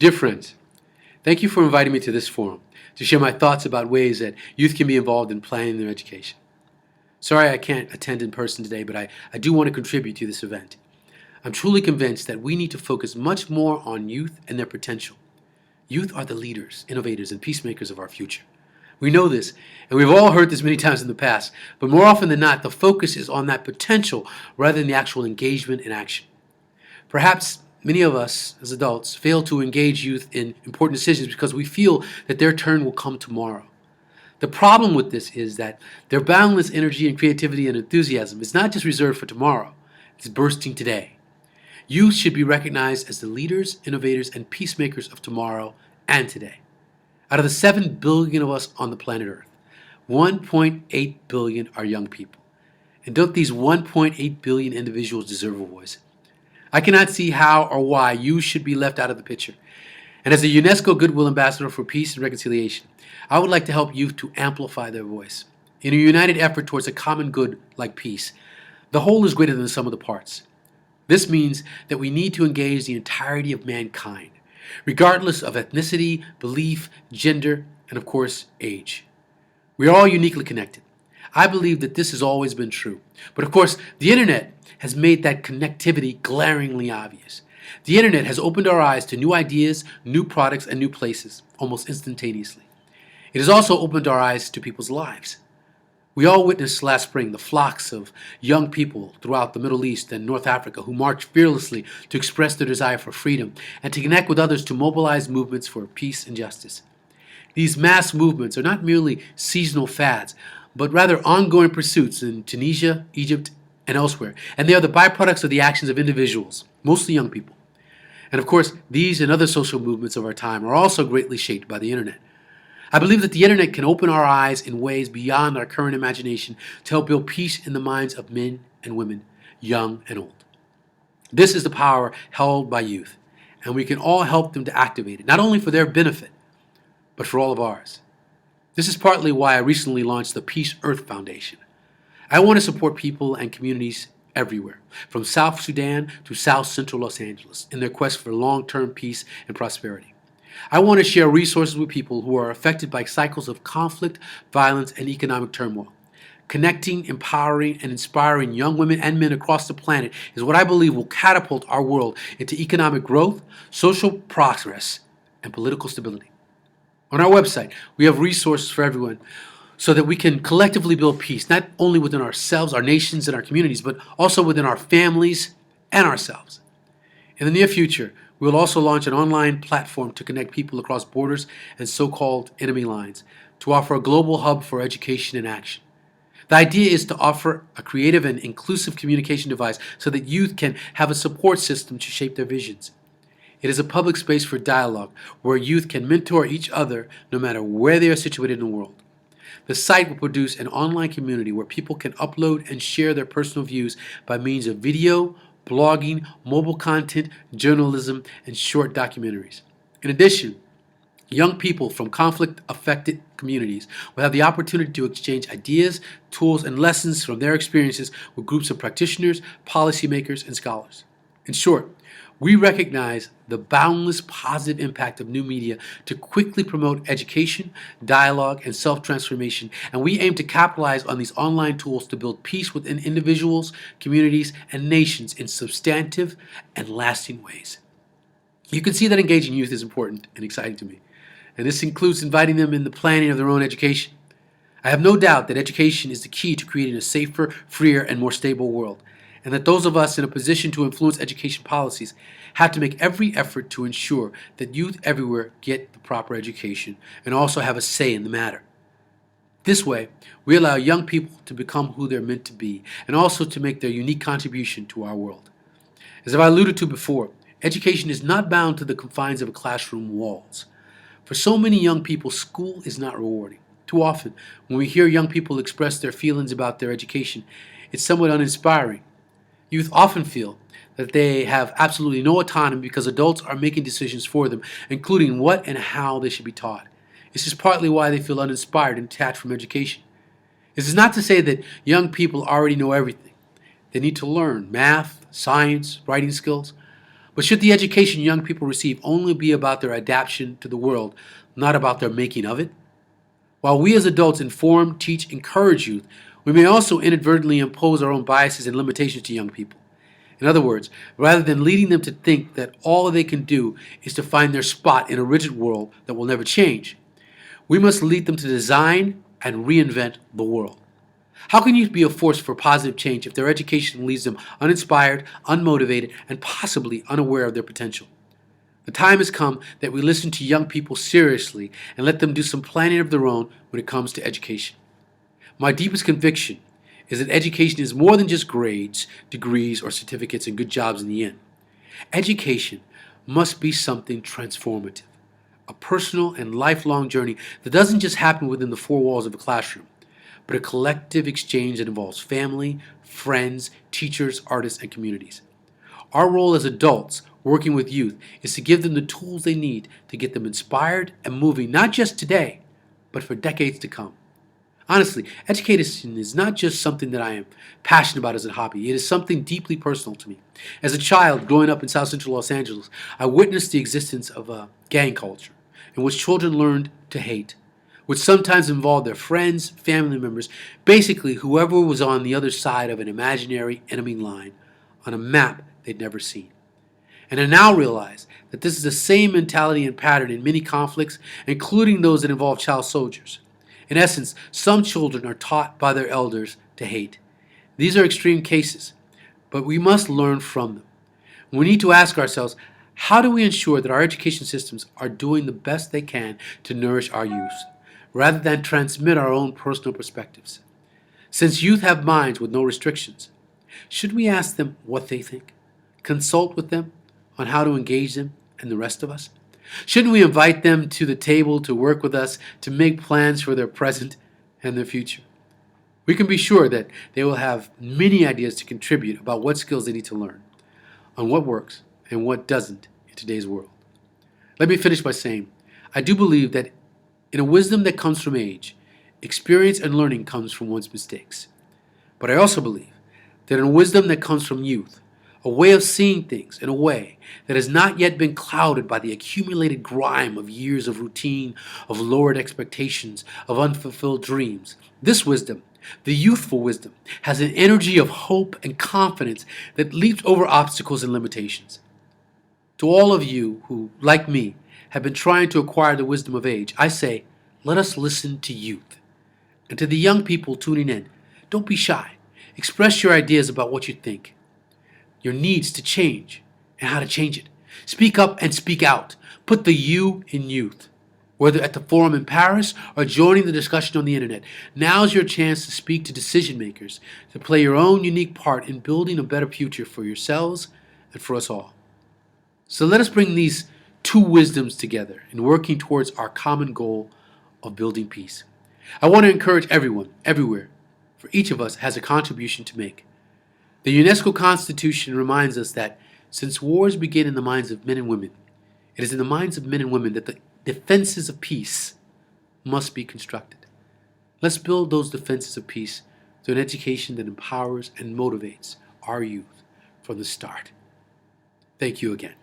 Dear friends, thank you for inviting me to this forum to share my thoughts about ways that youth can be involved in planning their education. Sorry I can't attend in person today, but I do want to contribute to this event. I'm truly convinced that we need to focus much more on youth and their potential. Youth are the leaders, innovators, and peacemakers of our future. We know this, and we've all heard this many times in the past, but more often than not, the focus is on that potential rather than the actual engagement and action. Perhaps many of us, as adults, fail to engage youth in important decisions because we feel that their turn will come tomorrow. The problem with this is that their boundless energy and creativity and enthusiasm is not just reserved for tomorrow, it's bursting today. Youth should be recognized as the leaders, innovators, and peacemakers of tomorrow and today. Out of the 7 billion of us on the planet Earth, 1.8 billion are young people. And don't these 1.8 billion individuals deserve a voice? I cannot see how or why you should be left out of the picture. And as a UNESCO Goodwill Ambassador for Peace and Reconciliation, I would like to help youth to amplify their voice. In a united effort towards a common good like peace, the whole is greater than the sum of the parts. This means that we need to engage the entirety of mankind, regardless of ethnicity, belief, gender, and of course, age. We are all uniquely connected. I believe that this has always been true. But of course, the internet has made that connectivity glaringly obvious. The internet has opened our eyes to new ideas, new products, and new places, almost instantaneously. It has also opened our eyes to people's lives. We all witnessed last spring the flocks of young people throughout the Middle East and North Africa who marched fearlessly to express their desire for freedom and to connect with others to mobilize movements for peace and justice. These mass movements are not merely seasonal fads, but rather ongoing pursuits in Tunisia, Egypt, and elsewhere, and they are the byproducts of the actions of individuals, mostly young people. And of course, these and other social movements of our time are also greatly shaped by the internet. I believe that the internet can open our eyes in ways beyond our current imagination to help build peace in the minds of men and women, young and old. This is the power held by youth, and we can all help them to activate it, not only for their benefit, but for all of ours. This is partly why I recently launched the Peace Earth Foundation. I want to support people and communities everywhere, from South Sudan to South Central Los Angeles, in their quest for long-term peace and prosperity. I want to share resources with people who are affected by cycles of conflict, violence, and economic turmoil. Connecting, empowering, and inspiring young women and men across the planet is what I believe will catapult our world into economic growth, social progress, and political stability. On our website, we have resources for everyone so that we can collectively build peace, not only within ourselves, our nations, and our communities, but also within our families and ourselves. In the near future, we will also launch an online platform to connect people across borders and so-called enemy lines, to offer a global hub for education and action. The idea is to offer a creative and inclusive communication device so that youth can have a support system to shape their visions. It is a public space for dialogue where youth can mentor each other no matter where they are situated in the world. The site will produce an online community where people can upload and share their personal views by means of video, blogging, mobile content, journalism, and short documentaries. In addition, young people from conflict-affected communities will have the opportunity to exchange ideas, tools, and lessons from their experiences with groups of practitioners, policymakers, and scholars. In short, we recognize the boundless positive impact of new media to quickly promote education, dialogue, and self-transformation, and we aim to capitalize on these online tools to build peace within individuals, communities, and nations in substantive and lasting ways. You can see that engaging youth is important and exciting to me, and this includes inviting them in the planning of their own education. I have no doubt that education is the key to creating a safer, freer, and more stable world, and that those of us in a position to influence education policies have to make every effort to ensure that youth everywhere get the proper education and also have a say in the matter. This way, we allow young people to become who they're meant to be and also to make their unique contribution to our world. As I alluded to before, education is not bound to the confines of a classroom walls. For so many young people, school is not rewarding. Too often, when we hear young people express their feelings about their education, it's somewhat uninspiring. Youth often feel that they have absolutely no autonomy because adults are making decisions for them, including what and how they should be taught. This is partly why they feel uninspired and detached from education. This is not to say that young people already know everything. They need to learn math, science, writing skills. But should the education young people receive only be about their adaptation to the world, not about their making of it? While we as adults inform, teach, encourage youth, we may also inadvertently impose our own biases and limitations to young people. In other words, rather than leading them to think that all they can do is to find their spot in a rigid world that will never change, we must lead them to design and reinvent the world. How can youth be a force for positive change if their education leaves them uninspired, unmotivated, and possibly unaware of their potential? The time has come that we listen to young people seriously and let them do some planning of their own when it comes to education. My deepest conviction is that education is more than just grades, degrees, or certificates and good jobs in the end. Education must be something transformative, a personal and lifelong journey that doesn't just happen within the four walls of a classroom, but a collective exchange that involves family, friends, teachers, artists, and communities. Our role as adults working with youth is to give them the tools they need to get them inspired and moving not just today, but for decades to come. Honestly, education is not just something that I am passionate about as a hobby. It is something deeply personal to me. As a child growing up in South Central Los Angeles, I witnessed the existence of a gang culture in which children learned to hate, which sometimes involved their friends, family members, basically whoever was on the other side of an imaginary enemy line on a map they'd never seen. And I now realize that this is the same mentality and pattern in many conflicts, including those that involve child soldiers. In essence, some children are taught by their elders to hate. These are extreme cases, but we must learn from them. We need to ask ourselves, how do we ensure that our education systems are doing the best they can to nourish our youth, rather than transmit our own personal perspectives? Since youth have minds with no restrictions, should we ask them what they think? Consult with them on how to engage them and the rest of us? Shouldn't we invite them to the table to work with us to make plans for their present and their future? We can be sure that they will have many ideas to contribute about what skills they need to learn, on what works and what doesn't in today's world. Let me finish by saying, I do believe that in a wisdom that comes from age, experience and learning comes from one's mistakes. But I also believe that in a wisdom that comes from youth, a way of seeing things in a way that has not yet been clouded by the accumulated grime of years of routine, of lowered expectations, of unfulfilled dreams. This wisdom, the youthful wisdom, has an energy of hope and confidence that leaps over obstacles and limitations. To all of you who, like me, have been trying to acquire the wisdom of age, I say, let us listen to youth. And to the young people tuning in, don't be shy. Express your ideas about what you think, your needs to change, and how to change it. Speak up and speak out. Put the you in youth. Whether at the forum in Paris or joining the discussion on the internet, now's your chance to speak to decision makers, to play your own unique part in building a better future for yourselves and for us all. So let us bring these two wisdoms together in working towards our common goal of building peace. I want to encourage everyone, everywhere, for each of us has a contribution to make. The UNESCO Constitution reminds us that since wars begin in the minds of men and women, it is in the minds of men and women that the defenses of peace must be constructed. Let's build those defenses of peace through an education that empowers and motivates our youth from the start. Thank you again.